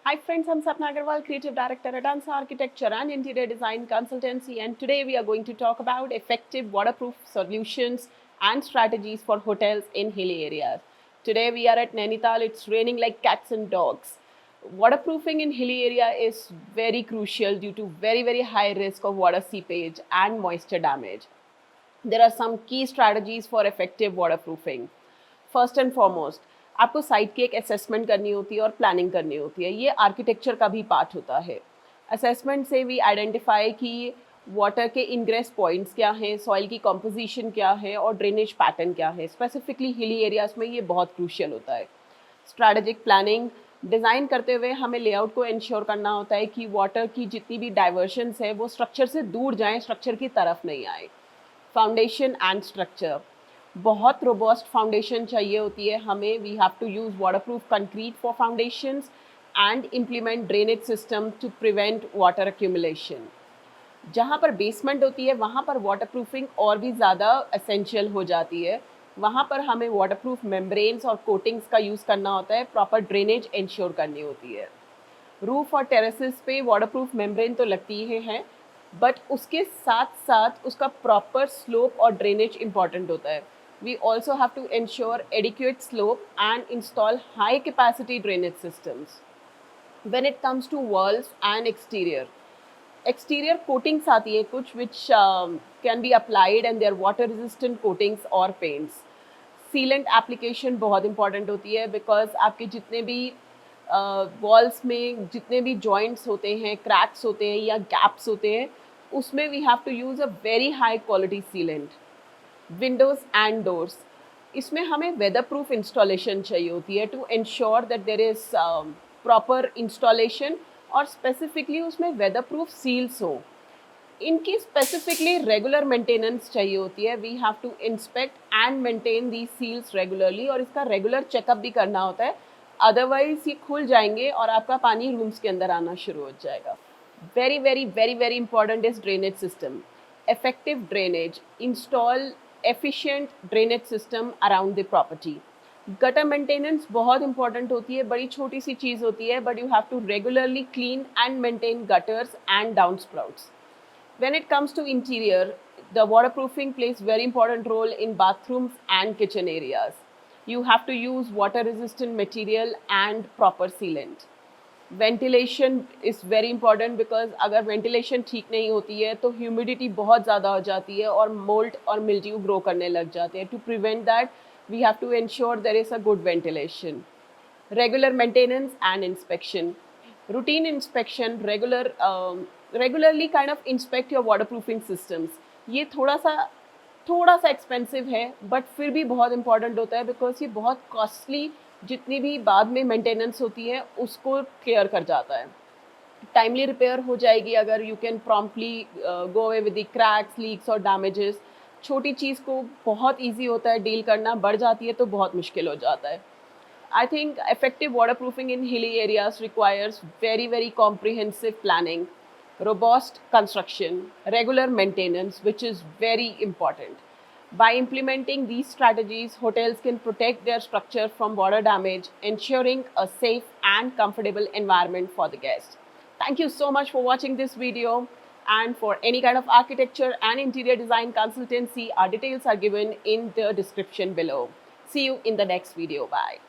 Hi friends, I'm Sapna Agarwal, Creative Director at Ansa Architecture and Interior Design Consultancy, and today we are going to talk about effective waterproof solutions and strategies for hotels in hilly areas. Today we are at Nainital, it's raining like cats and dogs. Waterproofing in hilly area is very crucial due to very high risk of water seepage and moisture damage. There are some key strategies for effective waterproofing. First and foremost आपको site की एक assessment करनी होती है और planning करनी होती है. ये आर्किटेक्चर का भी पार्ट होता है. असेसमेंट से वी आइडेंटिफाई कि वाटर के इनग्रेस पॉइंट्स क्या हैं, सॉइल की कॉम्पोजिशन क्या है और ड्रेनेज पैटर्न क्या है. स्पेसिफिकली हिली एरियाज में ये बहुत क्रूशियल होता है. स्ट्रैटेजिक प्लानिंग डिज़ाइन करते हुए हमें लेआउट को इंश्योर करना होता है कि वाटर की जितनी भी डाइवर्शंस है वो स्ट्रक्चर से दूर जाएं, स्ट्रक्चर की तरफ नहीं आए. फाउंडेशन एंड स्ट्रक्चर बहुत रोबस्ट फाउंडेशन चाहिए होती है हमें. We have to use waterproof concrete for foundations and implement drainage system to prevent water accumulation. जहाँ पर बेसमेंट होती है वहाँ पर वाटरप्रूफिंग और भी ज़्यादा एसेंशियल हो जाती है. वहाँ पर हमें वाटरप्रूफ मेम्ब्रेन्स और कोटिंग्स का यूज़ करना होता है. प्रॉपर ड्रेनेज इंश्योर करनी होती है. रूफ और टेरेसेस पे वाटरप्रूफ मेम्ब्रेन तो लगती ही है, बट उसके साथ साथ उसका प्रॉपर स्लोप और ड्रेनेज इंपॉर्टेंट होता है. We also have to ensure adequate slope and install high capacity drainage systems. When it comes to walls and exterior coatings आती है कुछ which can be applied and they are water resistant coatings or paints. Sealant application बहुत important होती है because आपके जितने भी walls में जितने भी joints होते हैं, cracks होते हैं या gaps होते हैं, उसमें we have to use a very high quality sealant. Windows and doors, इसमें हमें वेदर प्रूफ इंस्टॉलेशन चाहिए होती है to ensure that there is proper installation और स्पेसिफिकली उसमें वेदर प्रूफ सील्स हो. इनकी स्पेसिफिकली रेगुलर मेंटेनेंस चाहिए होती है. We have to inspect and maintain the seals regularly और इसका रेगुलर चेकअप भी करना होता है. अदरवाइज ये खुल जाएंगे और आपका पानी रूम्स के अंदर आना शुरू हो जाएगा. Very important is drainage system. effective drainage, install efficient drainage system around the property. Gutter maintenance बहुत इंपॉर्टेंट होती है. बड़ी छोटी सी चीज़ होती है but you have to regularly clean and maintain gutters and down sprouts. When it comes to interior, the waterproofing plays very important role in bathrooms and kitchen areas. You have to use water resistant material and proper sealant. Ventilation is very important because अगर ventilation ठीक नहीं होती है तो humidity बहुत ज़्यादा हो जाती है और मोल्ट और मिल्ड्यू ग्रो करने लग जाते हैं. To prevent that we have to ensure there is a good ventilation. Regular maintenance and inspection, routine inspection, regularly kind of inspect your water proofing systems. ये थोड़ा सा एक्सपेंसिव है बट फिर भी बहुत इंपॉर्टेंट होता है बिकॉज ये बहुत कॉस्टली जितनी भी बाद में मेंटेनेंस होती है उसको क्लियर कर जाता है. टाइमली रिपेयर हो जाएगी अगर you can promptly go away with the cracks, leaks और डैमेजेस. छोटी चीज़ को बहुत इजी होता है डील करना, बढ़ जाती है तो बहुत मुश्किल हो जाता है. I think effective waterproofing in hilly areas requires very comprehensive planning, robust construction, regular maintenance, which is very important. By implementing these strategies, hotels can protect their structure from water damage, ensuring a safe and comfortable environment for the guests. Thank you so much for watching this video. And for any kind of architecture and interior design consultancy, our details are given in the description below. See you in the next video. Bye.